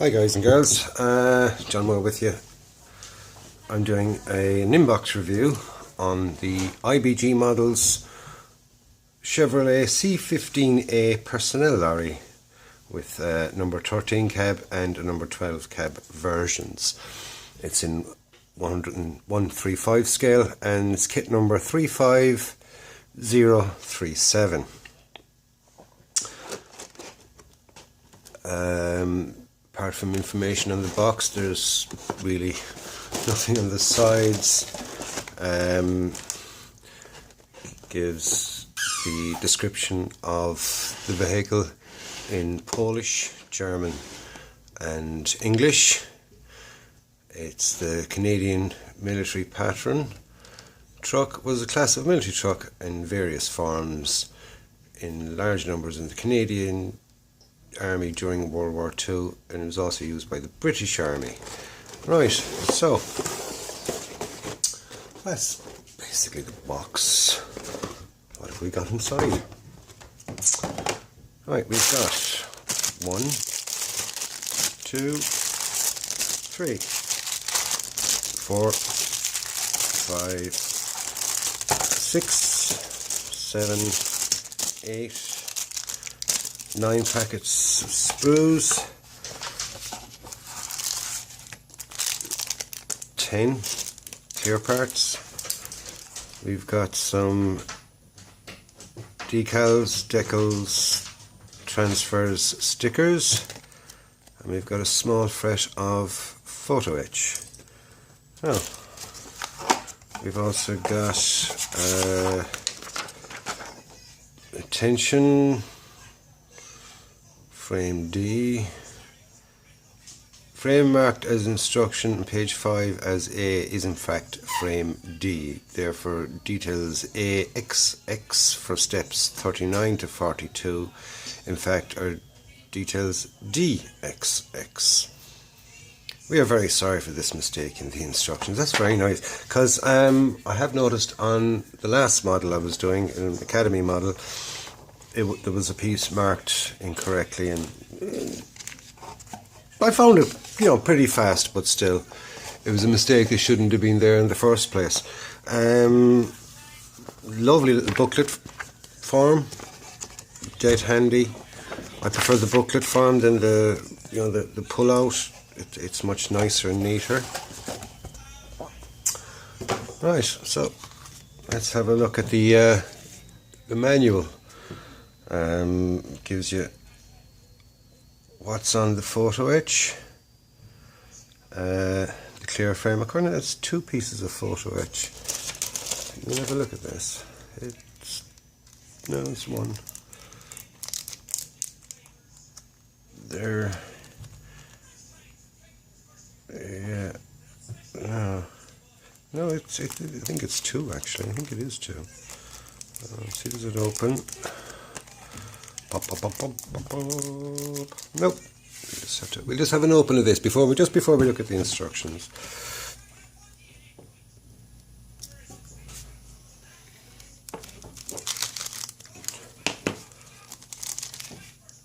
Hi guys and girls, John Moore with you. I'm doing an inbox review on the IBG models Chevrolet C15A personnel lorry with number 13 cab and a number 12 cab versions. It's in 135 scale and it's kit number 35037. Apart from information on the box, there's really nothing on the sides. Gives the description of the vehicle in Polish, German and English. It's the Canadian military pattern. Truck was a class of military truck in various forms in large numbers in the Canadian Army during World War II, and it was also used by the British Army. Right, so that's basically the box. What have we got inside? Right, we've got 1, 2, 3, 4, 5, 6, 7, 8, 9 packets of sprues, 10 clear parts. We've got some decals, transfers, stickers, and we've got a small fret of photo etch. Oh, we've also got attention, frame D, frame marked as instruction on page 5 as A is in fact frame D, therefore details AXX for steps 39 to 42 in fact are details DXX. We are very sorry for this mistake in the instructions. That's very nice, because I have noticed on the last model I was doing, an Academy model, there was a piece marked incorrectly, and I found it, pretty fast, but still, it was a mistake. It shouldn't have been there in the first place. Lovely little booklet form, dead handy. I prefer the booklet form than the pull out. It's much nicer and neater. Right, so let's have a look at the manual. Gives you what's on the photo etch, the clear frame. According to that's 2 pieces of photo etch. We'll have a look at this. It's 1. There. Yeah. No. I think it's 2 actually. I think it is 2. See, does it open? Pop, pop, pop, pop, pop, pop. Nope. We'll just have an open of this before we look at the instructions.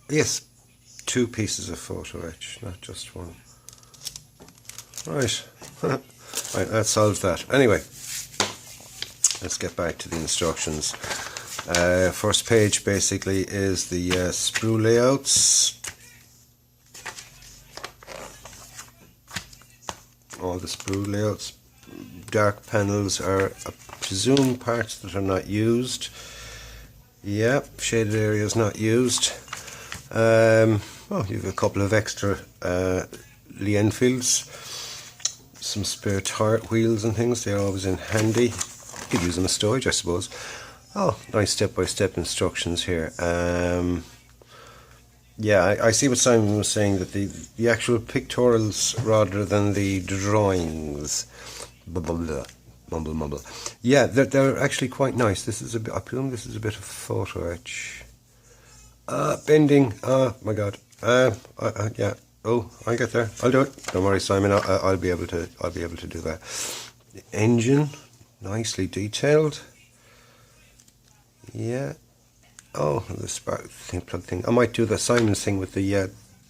Yes, 2 pieces of photo etch, not just 1. Right. Right, that solves that. Anyway, let's get back to the instructions. First page basically is the Sprue Layouts. All the Sprue Layouts. Dark panels are, I presume, parts that are not used. Yeah, shaded areas not used. You've a couple of extra Lee Enfields. Some spare tire wheels and things. They're always in handy. You could use them as storage, I suppose. Oh, nice step-by-step instructions here. Yeah, I see what Simon was saying, that the actual pictorials rather than the drawings. Mumble. Yeah, they're actually quite nice. This is I presume this is a bit of photo etch. Bending. Oh my God. Yeah. Oh, I'll get there. I'll do it. Don't worry, Simon. I'll be able to do that. The engine, nicely detailed. Yeah. Oh, the spark thing, plug thing. I might do the Simon's thing with the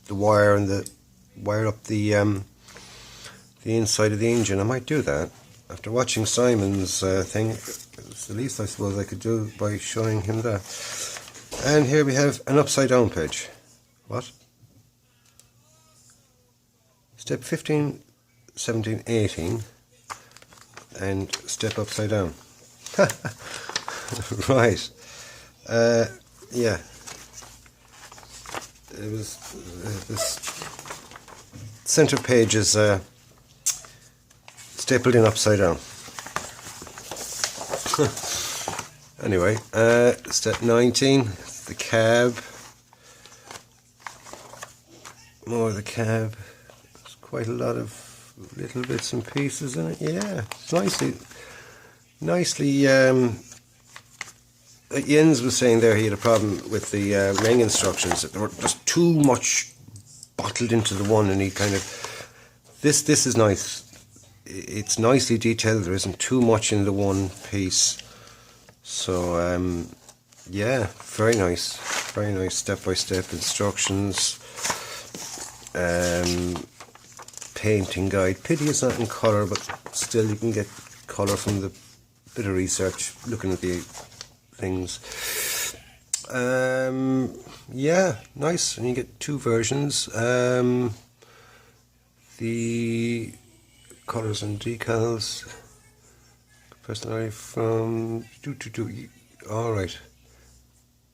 wire and the wire up the inside of the engine. I might do that after watching Simon's thing. It's the least I suppose I could do by showing him that. And here we have an upside down page. What? Step 15, 17, 18 and step upside down. Right. Yeah. It was this center page is stapled in upside down. Anyway, step 19, the cab. More of the cab. There's quite a lot of little bits and pieces in it. Yeah, it's nicely. Jens was saying there he had a problem with the ring instructions, that there were just too much bottled into the one, and he kind of this is nice. It's nicely detailed. There isn't too much in the one piece. So yeah, very nice step-by-step instructions. Painting guide. Pity it's not in colour, but still you can get colour from the bit of research looking at the things. Yeah, nice. And you get two versions. The colours and decals. Personality from alright.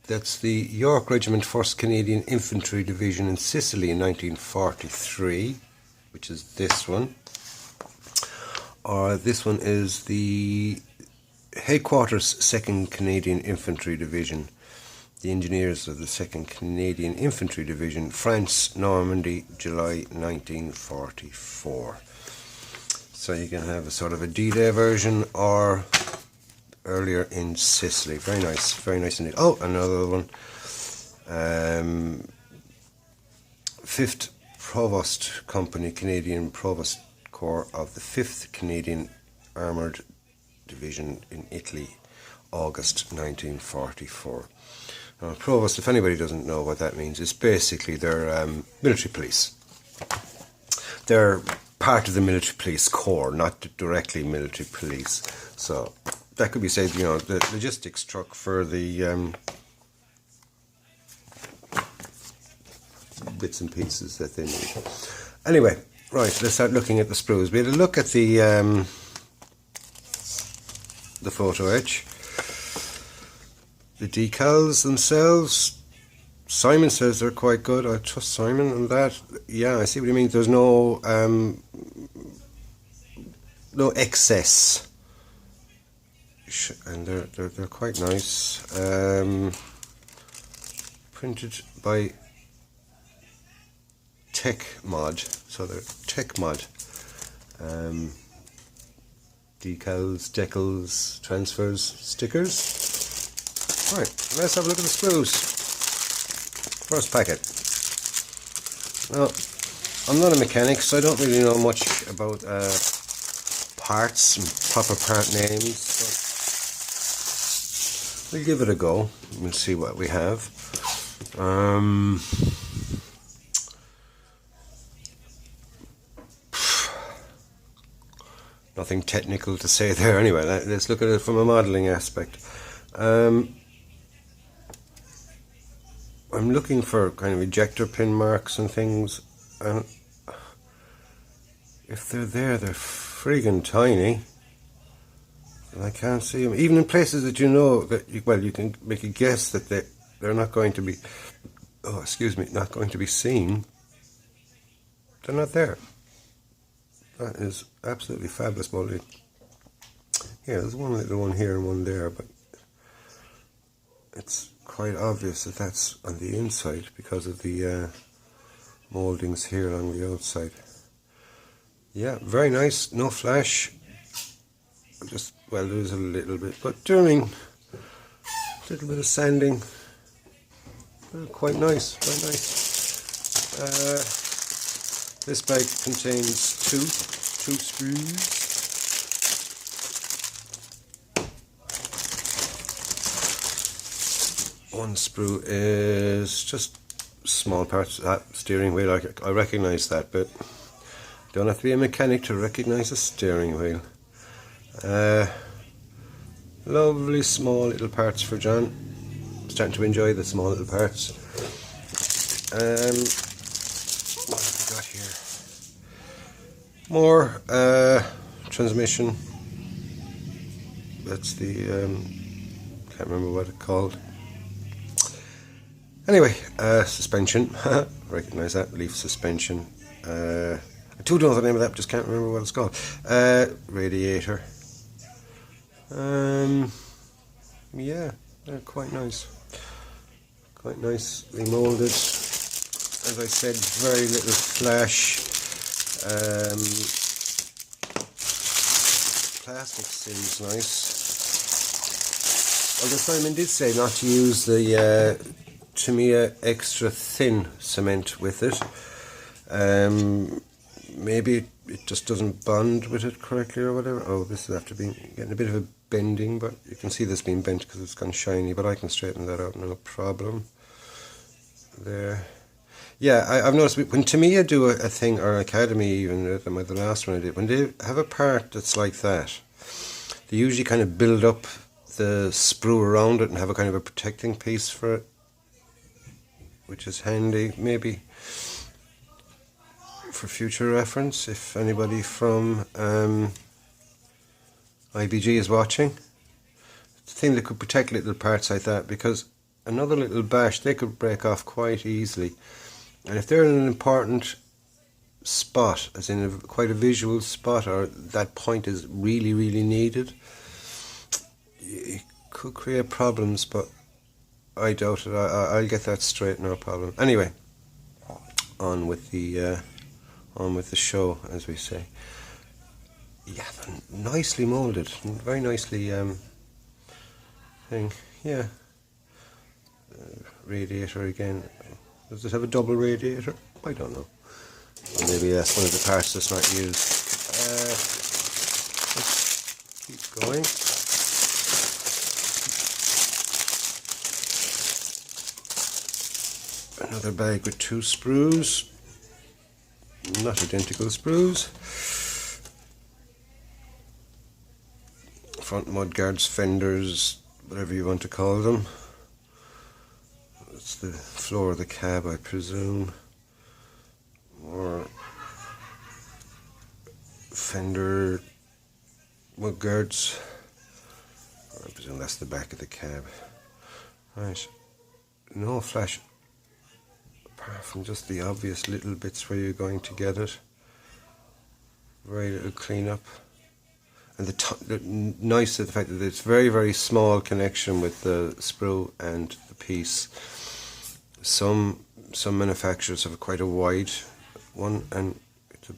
That's the York Regiment 1st Canadian Infantry Division in Sicily in 1943, which is this one. Or this one is the Headquarters 2nd Canadian Infantry Division. The engineers of the 2nd Canadian Infantry Division, France, Normandy, July 1944. So you can have a sort of a D-Day version or earlier in Sicily. Very nice indeed. Oh, another one. 5th Provost Company, Canadian Provost Corps of the 5th Canadian Armoured Division in Italy, August 1944. Provost, if anybody doesn't know what that means, is basically they're military police. They're part of the military police corps, not directly military police. So that could be said, you know, the logistics truck for the bits and pieces that they need. Anyway, right, let's start looking at the sprues. We had a look at the photo etch. The decals themselves, Simon says they're quite good. I trust Simon on that. Yeah, I see what you mean. There's no excess, and they're quite nice. Printed by Tech Mod, so they're Tech Mod. Decals, decals, transfers, stickers. Right, let's have a look at the sprues. First packet. Well, I'm not a mechanic, so I don't really know much about parts and proper part names. So we'll give it a go. We'll see what we have. Nothing technical to say there. Anyway, let's look at it from a modelling aspect. I'm looking for kind of ejector pin marks and things, and if they're there, they're friggin' tiny, and I can't see them. Even in places that you know that you can make a guess that they're not going to be, not going to be seen. They're not there. That is absolutely fabulous molding. Yeah, there's one little one here and one there, but it's quite obvious that that's on the inside because of the mouldings here along the outside. Yeah, very nice. No flash. There's a little bit, but during a little bit of sanding, quite nice. This bag contains two sprues. One sprue is just small parts. Steering wheel, I recognise that, but don't have to be a mechanic to recognise a steering wheel. Lovely small little parts for John. Starting to enjoy the small little parts. What have we got here? More transmission. That's the can't remember what it's called. Anyway, suspension. Recognise that, leaf suspension. I do know the name of that, just can't remember what it's called. Radiator. Yeah, they're quite nice. Quite nicely moulded. As I said, very little flash. Plastic seems nice. Although Simon did say not to use the Tamiya extra thin cement with it. Maybe it just doesn't bond with it correctly or whatever. Oh, this is after getting a bit of a bending, but you can see this being bent because it's gone shiny, but I can straighten that out, no problem. There. Yeah, I've noticed when Tamiya do a thing, or Academy even, the last one I did, when they have a part that's like that, they usually kind of build up the sprue around it and have a kind of a protecting piece for it, which is handy, maybe for future reference, if anybody from IBG is watching. It's a thing that could protect little parts like that, because another little bash, they could break off quite easily. And if they're in an important spot, as in quite a visual spot, or that point is really, really needed, it could create problems, but I doubt it. I'll get that straight, no problem. Anyway, on with the show, as we say. Yeah, nicely moulded, very nicely thing. Yeah, radiator again. Does it have a double radiator? I don't know. Or maybe that's one of the parts that's not used. Let's keep going. Another bag with 2 sprues. Not identical sprues. Front mudguards, fenders, whatever you want to call them. It's the floor of the cab, I presume. Or fender mudguards. I presume that's the back of the cab. Right. No flash, apart from just the obvious little bits where you're going to get it. Very little cleanup. And the nice of the fact that it's very, very small connection with the sprue and the piece. Some manufacturers have quite a wide one, and it's a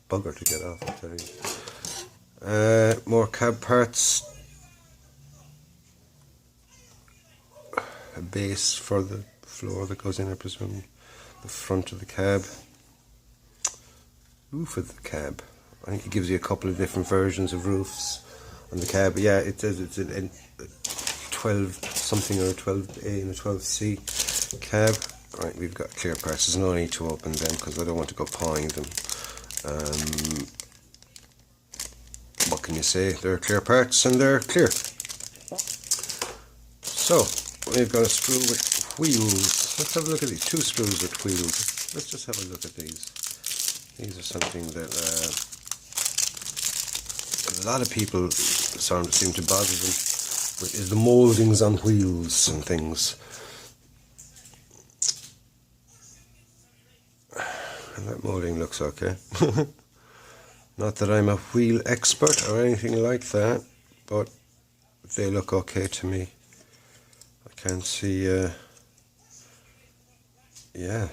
bugger to get off, I'll tell you. More cab parts. A base for the floor that goes in, I presume. The front of the cab. Roof of the cab. I think it gives you a couple of different versions of roofs on the cab. Yeah, it says it's a 12 something or a 12A and a 12C cab. Right, we've got clear parts. There's no need to open them because I don't want to go pawing them. What can you say? They're clear parts and they're clear. So, we've got a sprue with wheels. Let's have a look at these. 2 sprues with wheels. Let's just have a look at these. These are something that a lot of people seem to bother them with, is the mouldings on wheels and things. And that moulding looks okay. Not that I'm a wheel expert or anything like that, but they look okay to me. I can't see, yeah,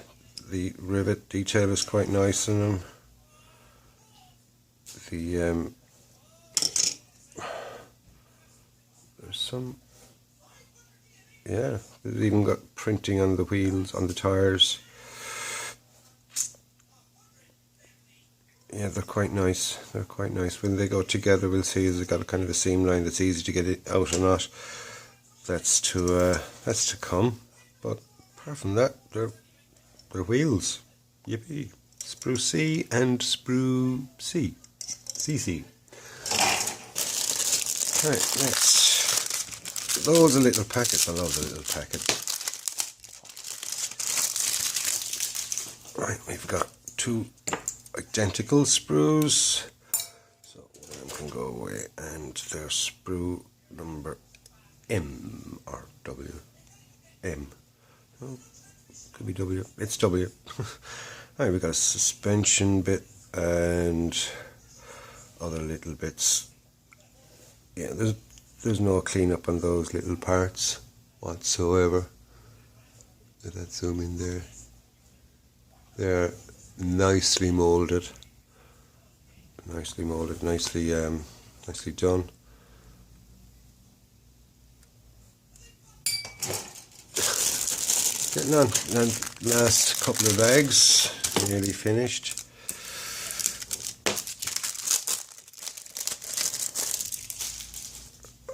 the rivet detail is quite nice in them. The there's some, yeah, there's even got printing on the wheels, on the tires. Yeah, they're quite nice. They're quite nice. When they go together, we'll see they've got a kind of a seam line that's easy to get it out or not. That's to come. But apart from that, they're They're wheels. Yippee. Sprue C and Sprue C. CC. Right, next. Loads of little packets. I love the little packets. Right, we've got 2 identical sprues. So one of them can go away, and they're sprue number M or W. M. Oh, could be W. It's W. Alright, we've got a suspension bit and other little bits. Yeah, there's no cleanup on those little parts whatsoever. Let that zoom in there. They're nicely moulded. Nicely done. Getting on. And last couple of bags, nearly finished.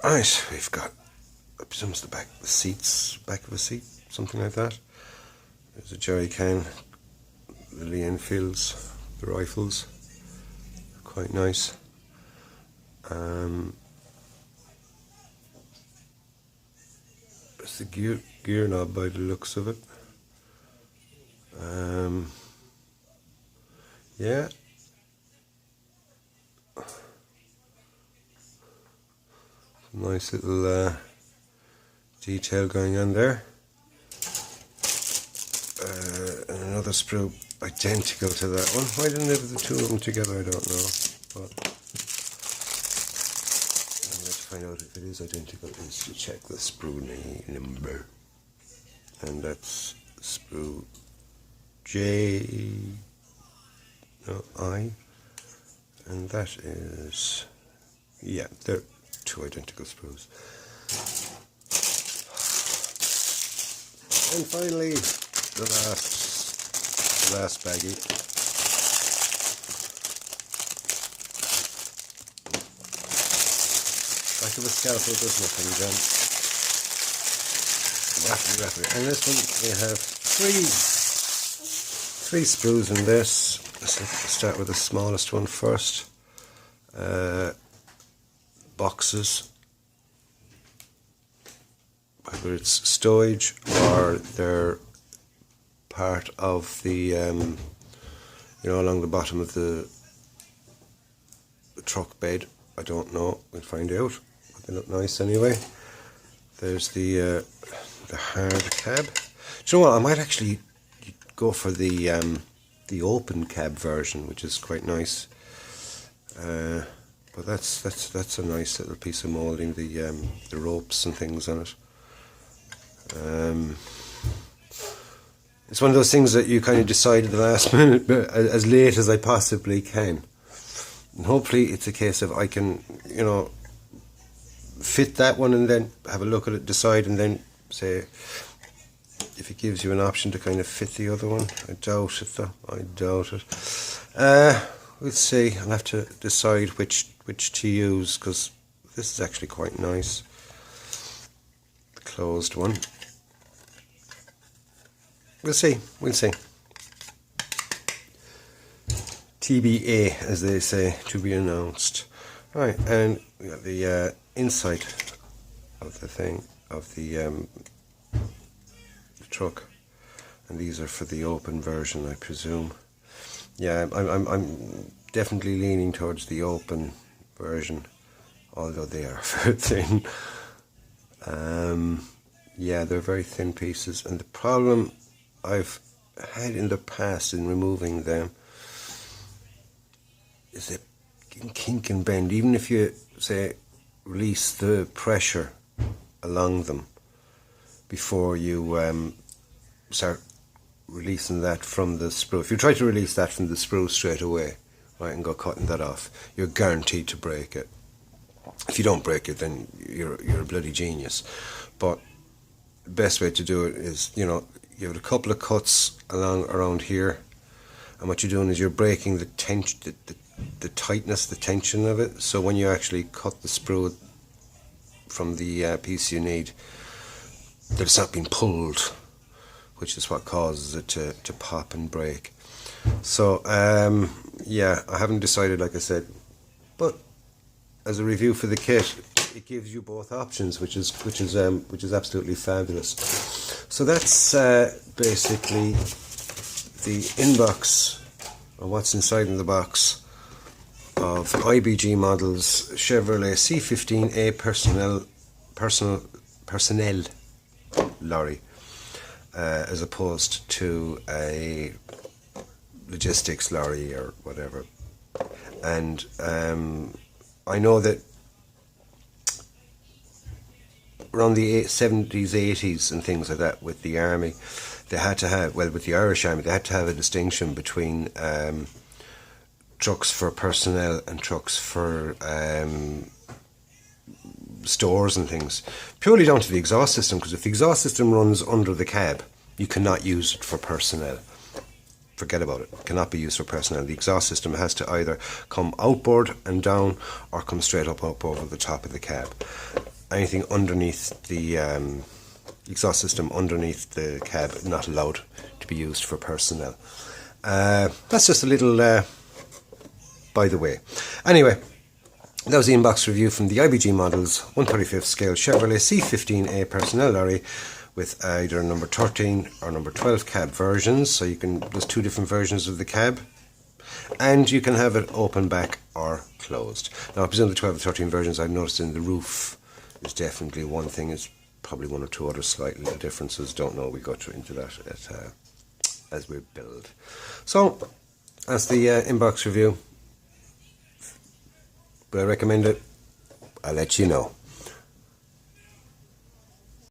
Right, we've got, I presume it's the back of the seats, back of a seat, something like that. There's a jerry can, the Lee Enfields, the rifles, quite nice. It's the gear knob by the looks of it. Yeah. Nice little detail going on there. And another sprue identical to that one. Why didn't they have the 2 of them together? I don't know. But let's find out if it is identical. Is to check the sprue number, and that's sprue I, and that is, yeah, they're 2 identical sprues. And finally, the last baggie. Back of a scalpel does nothing then. Rapidly. And this one, we have three sprues in this. Let's start with the smallest one first. Boxes, whether it's stowage or they're part of the, along the bottom of the truck bed. I don't know. We'll find out. But they look nice anyway. There's the hard cab. Do you know what? I might actually go for the open cab version, which is quite nice. But that's a nice little piece of moulding. The ropes and things on it. It's one of those things that you kind of decide at the last minute, but as late as I possibly can. And hopefully it's a case of I can, fit that one and then have a look at it, decide, and then say if it gives you an option to kind of fit the other one. I doubt it though. I doubt it. We'll see. I'll have to decide which to use, because this is actually quite nice. The closed one. We'll see. TBA, as they say, to be announced. Right, and we got the inside of the thing, of the truck, and these are for the open version, I presume. Yeah, I'm definitely leaning towards the open version, although they are very thin. Yeah, they're very thin pieces, and the problem I've had in the past in removing them is they can kink and bend, even if you say release the pressure along them before you start releasing that from the sprue. If you try to release that from the sprue straight away, right, and go cutting that off, you're guaranteed to break it. If you don't break it, then you're a bloody genius. But the best way to do it is, you have a couple of cuts around here, and what you're doing is you're breaking the tension, the tightness, the tension of it. So when you actually cut the sprue from the piece you need, that it's not being pulled, which is what causes it to pop and break. So yeah, I haven't decided, like I said, but as a review for the kit, it gives you both options, which is absolutely fabulous. So that's basically the inbox, or what's inside in the box, of IBG models Chevrolet C15A personnel lorry, as opposed to a logistics lorry or whatever. And I know that around the 70s, 80s and things like that, with the army, they had to have, well, with the Irish army, they had to have a distinction between trucks for personnel and trucks for stores and things, purely down to the exhaust system, because if the exhaust system runs under the cab, you cannot use it for personnel. Forget about it. It cannot be used for personnel. The exhaust system has to either come outboard and down or come straight up over the top of the cab. Anything underneath the exhaust system, underneath the cab, not allowed to be used for personnel. That's just a little by the way. Anyway, that was the inbox review from the IBG models 1/35 scale Chevrolet C15A personnel lorry, with either number 13 or number 12 cab versions. So you can, there's two different versions of the cab, and you can have it open back or closed. Now I presume the 12 or 13 versions, I've noticed in the roof is definitely one thing, is probably one or two other slight little differences. Don't know, we go into that as we build. So that's the inbox review. Would I recommend it? I'll let you know.